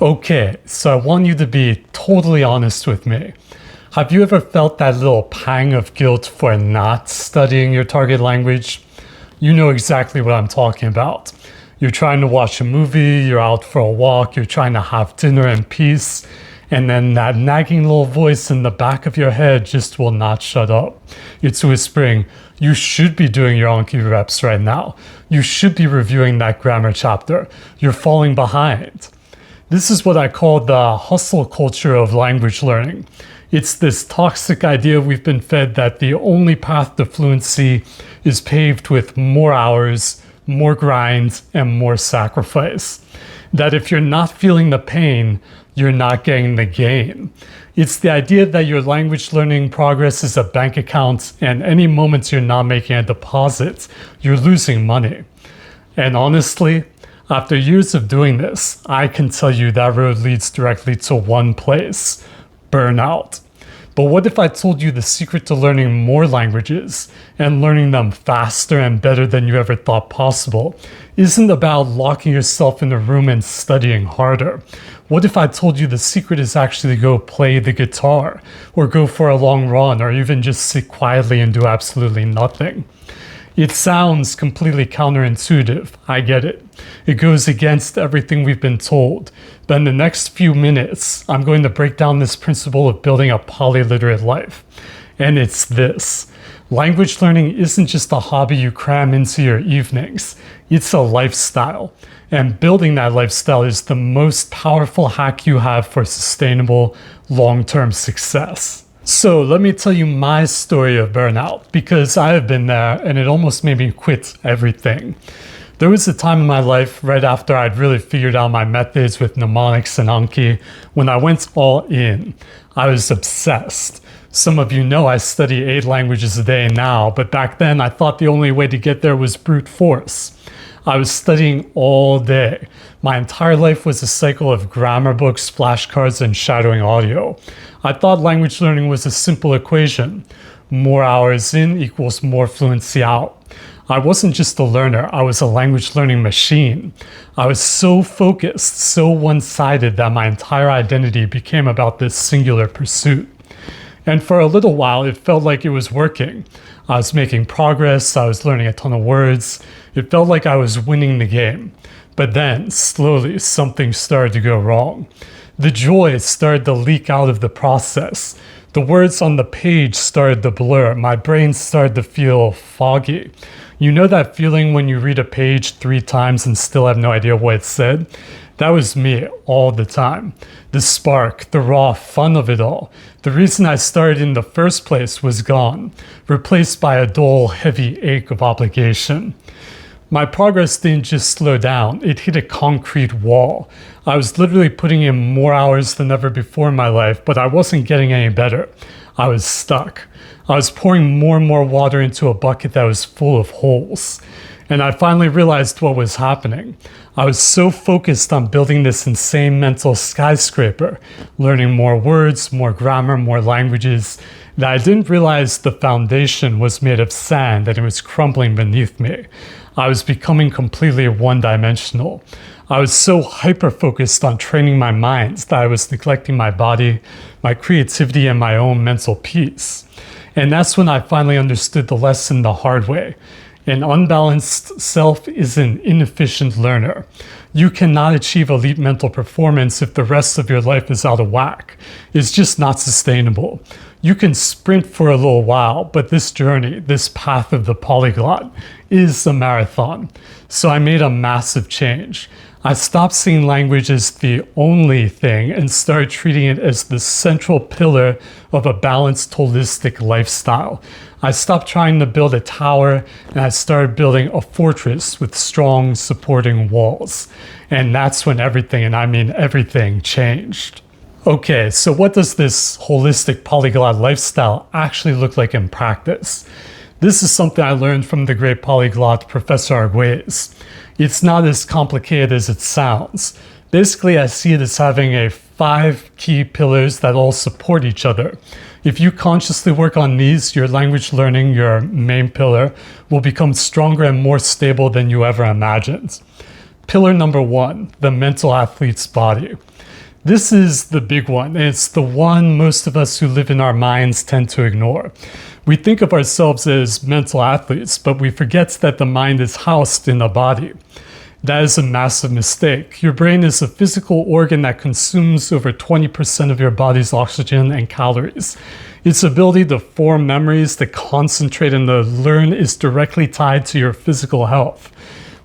Okay, so I want you to be totally honest with me. Have you ever felt that little pang of guilt for not studying your target language? You know exactly what I'm talking about. You're trying to watch a movie, you're out for a walk, you're trying to have dinner in peace, and then that nagging little voice in the back of your head just will not shut up. It's whispering, you should be doing your Anki reps right now. You should be reviewing that grammar chapter. You're falling behind. This is what I call the hustle culture of language learning. It's this toxic idea we've been fed that the only path to fluency is paved with more hours, more grind, and more sacrifice. That if you're not feeling the pain, you're not getting the gain. It's the idea that your language learning progress is a bank account, and any moments you're not making a deposit, you're losing money. And honestly, after years of doing this, I can tell you that road leads directly to one place: burnout. But what if I told you the secret to learning more languages and learning them faster and better than you ever thought possible isn't about locking yourself in a room and studying harder? What if I told you the secret is actually to go play the guitar, or go for a long run, or even just sit quietly and do absolutely nothing? It sounds completely counterintuitive, I get it. It goes against everything we've been told. But in the next few minutes, I'm going to break down this principle of building a polyliterate life. And it's this: language learning isn't just a hobby you cram into your evenings. It's a lifestyle. And building that lifestyle is the most powerful hack you have for sustainable, long-term success. So let me tell you my story of burnout, because I have been there and it almost made me quit everything. There was a time in my life right after I'd really figured out my methods with mnemonics and Anki when I went all in. I was obsessed. Some of you know I study 8 languages a day now, but back then I thought the only way to get there was brute force. I was studying all day. My entire life was a cycle of grammar books, flashcards, and shadowing audio. I thought language learning was a simple equation: more hours in equals more fluency out. I wasn't just a learner, I was a language learning machine. I was so focused, so one-sided that my entire identity became about this singular pursuit. And for a little while, it felt like it was working. I was making progress, I was learning a ton of words. It felt like I was winning the game. But then, slowly, something started to go wrong. The joy started to leak out of the process. The words on the page started to blur. My brain started to feel foggy. You know that feeling when you read a page 3 times and still have no idea what it said? That was me all the time. The spark, the raw fun of it all, the reason I started in the first place was gone, replaced by a dull, heavy ache of obligation. My progress didn't just slow down, it hit a concrete wall. I was literally putting in more hours than ever before in my life, but I wasn't getting any better. I was stuck. I was pouring more and more water into a bucket that was full of holes. And I finally realized what was happening. I was so focused on building this insane mental skyscraper, learning more words, more grammar, more languages, that I didn't realize the foundation was made of sand and it was crumbling beneath me. I was becoming completely one-dimensional. I was so hyper-focused on training my mind that I was neglecting my body, my creativity, and my own mental peace. And that's when I finally understood the lesson the hard way. An unbalanced self is an inefficient learner. You cannot achieve elite mental performance if the rest of your life is out of whack. It's just not sustainable. You can sprint for a little while, but this journey, this path of the polyglot, is a marathon. So I made a massive change. I stopped seeing language as the only thing and started treating it as the central pillar of a balanced, holistic lifestyle. I stopped trying to build a tower and I started building a fortress with strong, supporting walls. And that's when everything, and I mean everything, changed. Okay, so what does this holistic polyglot lifestyle actually look like in practice? This is something I learned from the great polyglot Professor Arguelles. It's not as complicated as it sounds. Basically, I see it as having 5 key pillars that all support each other. If you consciously work on these, your language learning, your main pillar, will become stronger and more stable than you ever imagined. Pillar number 1, the mental athlete's body. This is the big one. It's the one most of us who live in our minds tend to ignore. We think of ourselves as mental athletes, but we forget that the mind is housed in the body. That is a massive mistake. Your brain is a physical organ that consumes over 20% of your body's oxygen and calories. Its ability to form memories, to concentrate, and to learn is directly tied to your physical health.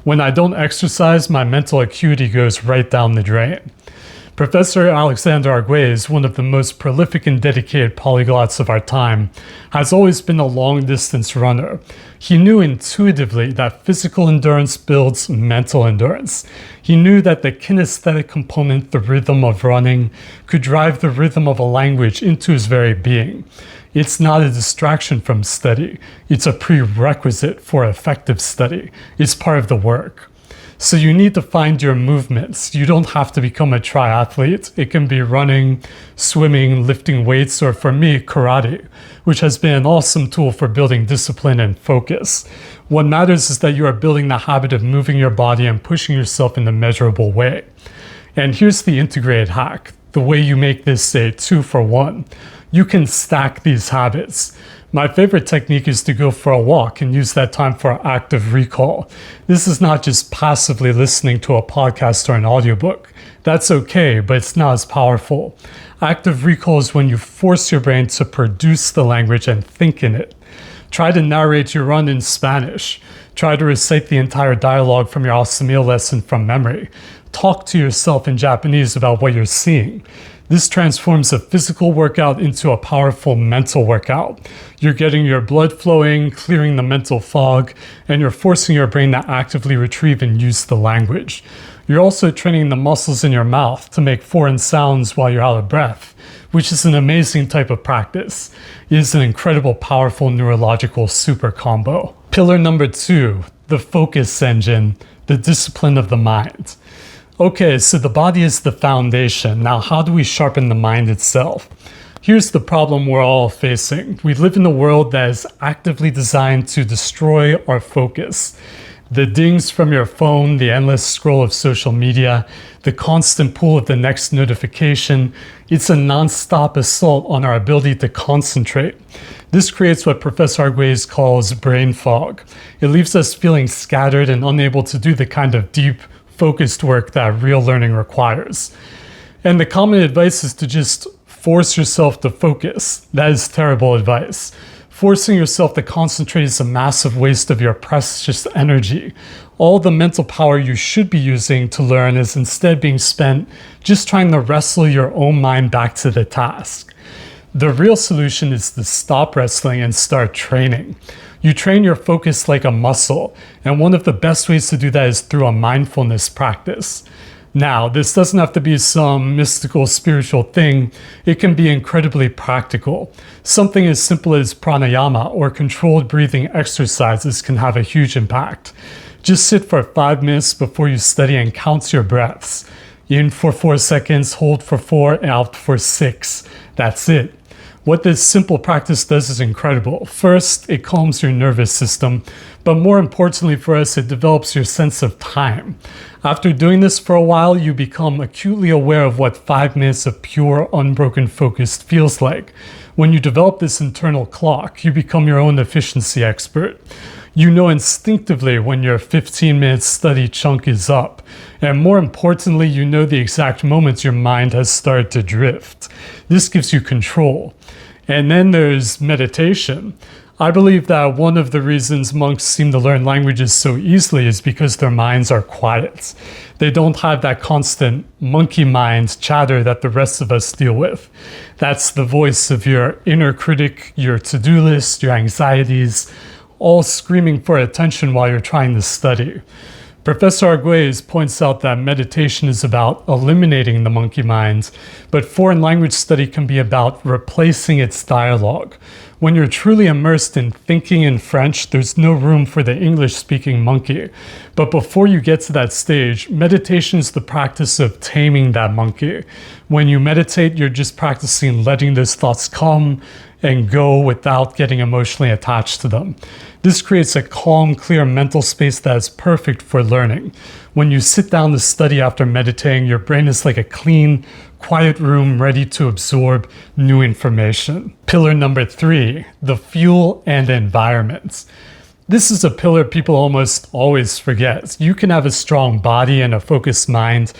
When I don't exercise, my mental acuity goes right down the drain. Professor Alexander Arguelles, one of the most prolific and dedicated polyglots of our time, has always been a long-distance runner. He knew intuitively that physical endurance builds mental endurance. He knew that the kinesthetic component, the rhythm of running, could drive the rhythm of a language into his very being. It's not a distraction from study. It's a prerequisite for effective study. It's part of the work. So you need to find your movements. You don't have to become a triathlete. It can be running, swimming, lifting weights, or for me, karate, which has been an awesome tool for building discipline and focus. What matters is that you are building the habit of moving your body and pushing yourself in a measurable way. And here's the integrated hack, the way you make this a 2-for-1. You can stack these habits. My favorite technique is to go for a walk and use that time for active recall. This is not just passively listening to a podcast or an audiobook. That's okay, but it's not as powerful. Active recall is when you force your brain to produce the language and think in it. Try to narrate your run in Spanish. Try to recite the entire dialogue from your Auxiliary lesson from memory. Talk to yourself in Japanese about what you're seeing. This transforms a physical workout into a powerful mental workout. You're getting your blood flowing, clearing the mental fog, and you're forcing your brain to actively retrieve and use the language. You're also training the muscles in your mouth to make foreign sounds while you're out of breath, which is an amazing type of practice. It is an incredible, powerful neurological super combo. Pillar number 2, the focus engine, the discipline of the mind. Okay, so the body is the foundation. Now, how do we sharpen the mind itself? Here's the problem we're all facing. We live in a world that is actively designed to destroy our focus. The dings from your phone, the endless scroll of social media, the constant pull of the next notification, it's a non-stop assault on our ability to concentrate. This creates what Professor Arguelles calls brain fog. It leaves us feeling scattered and unable to do the kind of deep, focused work that real learning requires. And the common advice is to just force yourself to focus. That is terrible advice. Forcing yourself to concentrate is a massive waste of your precious energy. All the mental power you should be using to learn is instead being spent just trying to wrestle your own mind back to the task. The real solution is to stop wrestling and start training. You train your focus like a muscle, and one of the best ways to do that is through a mindfulness practice. Now, this doesn't have to be some mystical spiritual thing. It can be incredibly practical. Something as simple as pranayama or controlled breathing exercises can have a huge impact. Just sit for 5 minutes before you study and count your breaths. In for 4 seconds, hold for 4, out for 6. That's it. What this simple practice does is incredible. First, it calms your nervous system, but more importantly for us, it develops your sense of time. After doing this for a while, you become acutely aware of what 5 minutes of pure, unbroken focus feels like. When you develop this internal clock, you become your own efficiency expert. You know instinctively when your 15-minute study chunk is up. And more importantly, you know the exact moments your mind has started to drift. This gives you control. And then there's meditation. I believe that one of the reasons monks seem to learn languages so easily is because their minds are quiet. They don't have that constant monkey mind chatter that the rest of us deal with. That's the voice of your inner critic, your to-do list, your anxieties, all screaming for attention while you're trying to study. Professor Arguelles points out that meditation is about eliminating the monkey mind, but foreign language study can be about replacing its dialogue. When you're truly immersed in thinking in French, there's no room for the English-speaking monkey. But before you get to that stage, meditation is the practice of taming that monkey. When you meditate, you're just practicing letting those thoughts come and go without getting emotionally attached to them. This creates a calm, clear mental space that is perfect for learning. When you sit down to study after meditating, your brain is like a clean, quiet room ready to absorb new information. Pillar number 3, the fuel and environment. This is a pillar people almost always forget. You can have a strong body and a focused mind,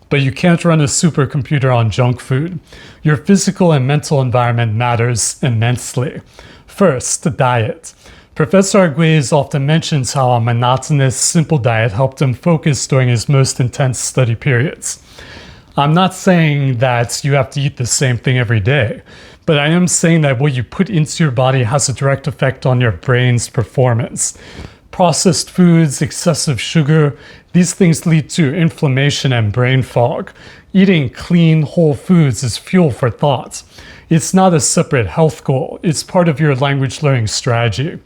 but you can't run a supercomputer on junk food. Your physical and mental environment matters immensely. First, the diet. Professor Arguelles often mentions how a monotonous, simple diet helped him focus during his most intense study periods. I'm not saying that you have to eat the same thing every day, but I am saying that what you put into your body has a direct effect on your brain's performance. Processed foods, excessive sugar, these things lead to inflammation and brain fog. Eating clean, whole foods is fuel for thought. It's not a separate health goal. It's part of your language learning strategy.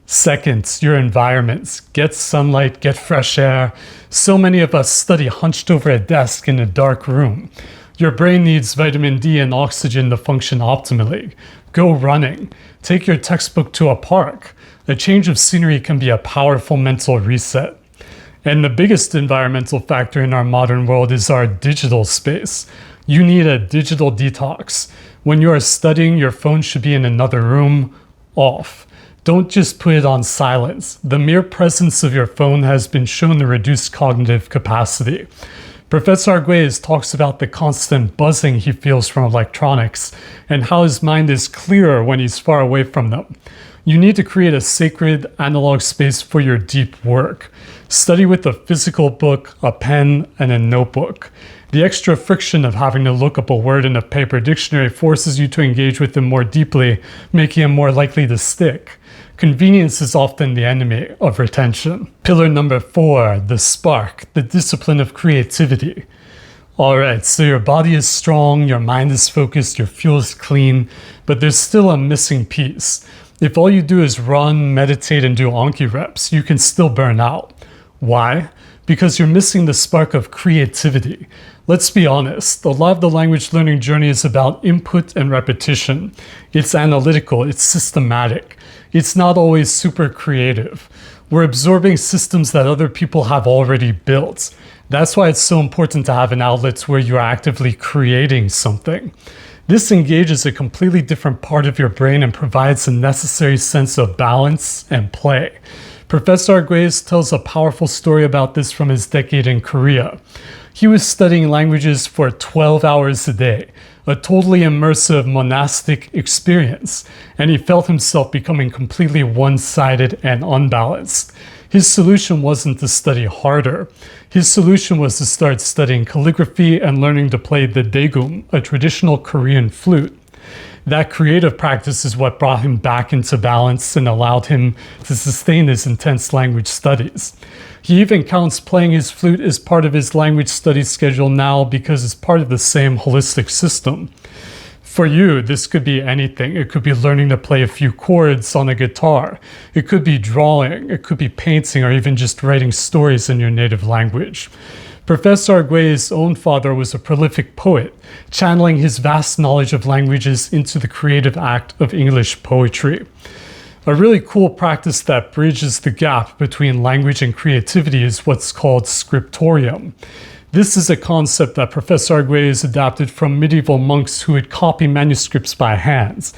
Second, your environment. Get sunlight, get fresh air. So many of us study hunched over a desk in a dark room. Your brain needs vitamin D and oxygen to function optimally. Go running. Take your textbook to a park. A change of scenery can be a powerful mental reset. And the biggest environmental factor in our modern world is our digital space. You need a digital detox. When you are studying, your phone should be in another room, off. Don't just put it on silence. The mere presence of your phone has been shown to reduce cognitive capacity. Professor Arguelles talks about the constant buzzing he feels from electronics and how his mind is clearer when he's far away from them. You need to create a sacred analog space for your deep work. Study with a physical book, a pen, and a notebook. The extra friction of having to look up a word in a paper dictionary forces you to engage with them more deeply, making them more likely to stick. Convenience is often the enemy of retention. Pillar number 4, the spark, the discipline of creativity. Alright, so your body is strong, your mind is focused, your fuel is clean, but there's still a missing piece. If all you do is run, meditate, and do Anki reps, you can still burn out. Why? Because you're missing the spark of creativity. Let's be honest, a lot of the language learning journey is about input and repetition. It's analytical, it's systematic. It's not always super creative. We're absorbing systems that other people have already built. That's why it's so important to have an outlet where you're actively creating something. This engages a completely different part of your brain and provides a necessary sense of balance and play. Professor Arguelles tells a powerful story about this from his decade in Korea. He was studying languages for 12 hours a day, a totally immersive monastic experience, and he felt himself becoming completely one-sided and unbalanced. His solution wasn't to study harder. His solution was to start studying calligraphy and learning to play the daegum, a traditional Korean flute. That creative practice is what brought him back into balance and allowed him to sustain his intense language studies. He even counts playing his flute as part of his language studies schedule now because it's part of the same holistic system. For you, this could be anything. It could be learning to play a few chords on a guitar. It could be drawing. It could be painting, or even just writing stories in your native language. Professor Arguelles' own father was a prolific poet, channeling his vast knowledge of languages into the creative act of English poetry. A really cool practice that bridges the gap between language and creativity is what's called scriptorium. This is a concept that Professor Arguelles adapted from medieval monks who would copy manuscripts by hand.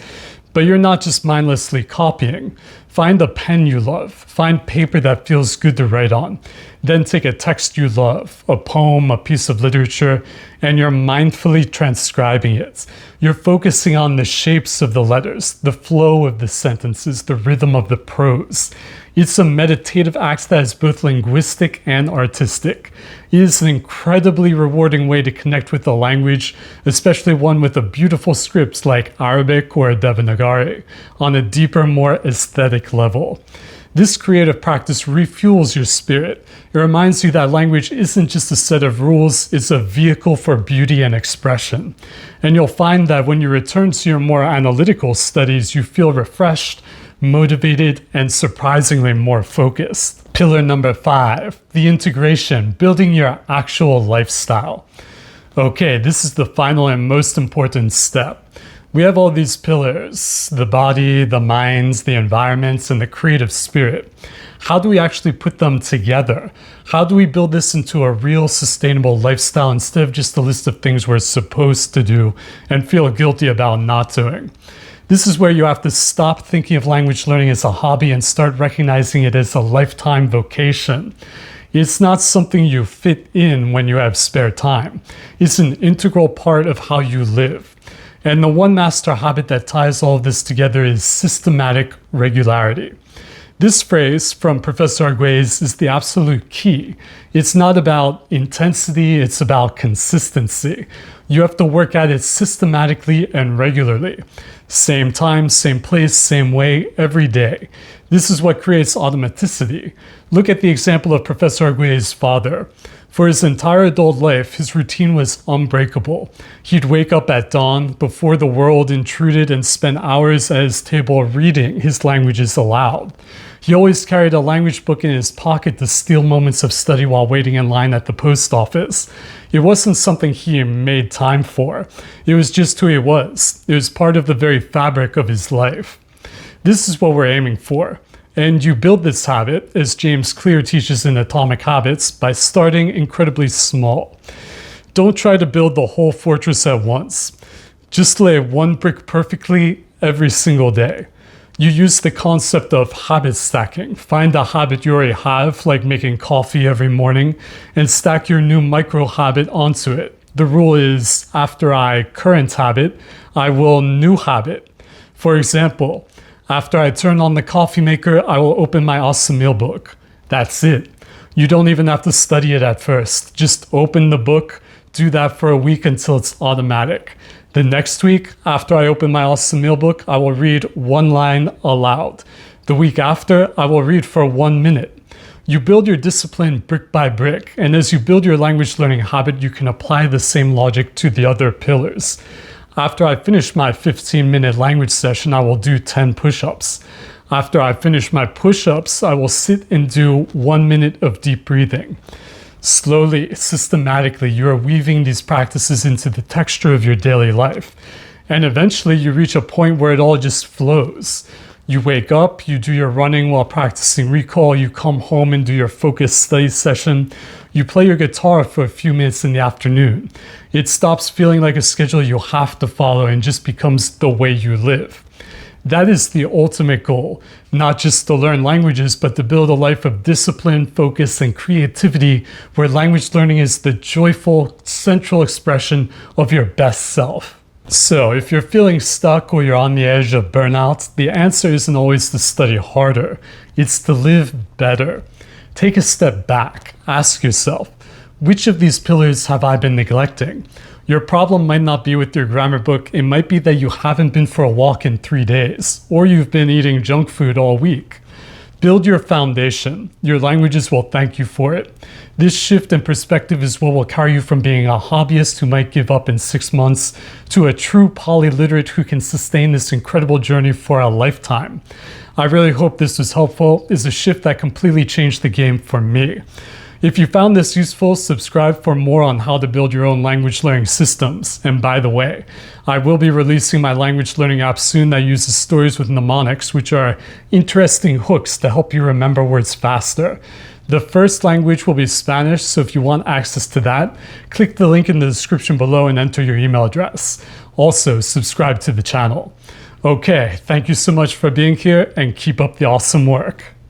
But you're not just mindlessly copying. Find a pen you love. Find paper that feels good to write on. Then take a text you love, a poem, a piece of literature, and you're mindfully transcribing it. You're focusing on the shapes of the letters, the flow of the sentences, the rhythm of the prose. It's a meditative act that is both linguistic and artistic. It is an incredibly rewarding way to connect with the language, especially one with a beautiful script like Arabic or Devanagari, on a deeper, more aesthetic level. This creative practice refuels your spirit. It reminds you that language isn't just a set of rules, it's a vehicle for beauty and expression. And you'll find that when you return to your more analytical studies, you feel refreshed, motivated, and surprisingly more focused. Pillar number 5, the integration, building your actual lifestyle. Okay, this is the final and most important step. We have all these pillars: the body, the minds, the environments, and the creative spirit. How do we actually put them together? How do we build this into a real sustainable lifestyle instead of just a list of things we're supposed to do and feel guilty about not doing? This is where you have to stop thinking of language learning as a hobby and start recognizing it as a lifetime vocation. It's not something you fit in when you have spare time. It's an integral part of how you live. And the one master habit that ties all of this together is systematic regularity. This phrase from Professor Arguelles is the absolute key. It's not about intensity, it's about consistency. You have to work at it systematically and regularly. Same time, same place, same way, every day. This is what creates automaticity. Look at the example of Professor Arguelles' father. For his entire adult life, his routine was unbreakable. He'd wake up at dawn before the world intruded and spend hours at his table reading his languages aloud. He always carried a language book in his pocket to steal moments of study while waiting in line at the post office. It wasn't something he made time for. It was just who he was. It was part of the very fabric of his life. This is what we're aiming for. And you build this habit, as James Clear teaches in Atomic Habits, by starting incredibly small. Don't try to build the whole fortress at once. Just lay one brick perfectly every single day. You use the concept of habit stacking. Find a habit you already have, like making coffee every morning, and stack your new micro habit onto it. The rule is, after I current habit, I will new habit. For example, after I turn on the coffee maker, I will open my awesome meal book. That's it. You don't even have to study it at first. Just open the book, do that for a week until it's automatic. The next week, after I open my awesome meal book, I will read one line aloud. The week after, I will read for 1 minute. You build your discipline brick by brick, and as you build your language learning habit, you can apply the same logic to the other pillars. After I finish my 15-minute language session, I will do 10 push-ups. After I finish my push-ups, I will sit and do 1 minute of deep breathing. Slowly, systematically, you are weaving these practices into the texture of your daily life. And eventually, you reach a point where it all just flows. You wake up, you do your running while practicing recall, you come home and do your focused study session, you play your guitar for a few minutes in the afternoon. It stops feeling like a schedule you have to follow and just becomes the way you live. That is the ultimate goal, not just to learn languages, but to build a life of discipline, focus, and creativity where language learning is the joyful, central expression of your best self. So if you're feeling stuck or you're on the edge of burnout, the answer isn't always to study harder. It's to live better. Take a step back. Ask yourself, which of these pillars have I been neglecting? Your problem might not be with your grammar book. It might be that you haven't been for a walk in 3 days, or you've been eating junk food all week. Build your foundation. Your languages will thank you for it. This shift in perspective is what will carry you from being a hobbyist who might give up in 6 months to a true polyliterate who can sustain this incredible journey for a lifetime. I really hope this was helpful. It's a shift that completely changed the game for me. If you found this useful, subscribe for more on how to build your own language learning systems. And by the way, I will be releasing my language learning app soon that uses stories with mnemonics, which are interesting hooks to help you remember words faster. The first language will be Spanish, so if you want access to that, click the link in the description below and enter your email address. Also, subscribe to the channel. Okay, thank you so much for being here and keep up the awesome work.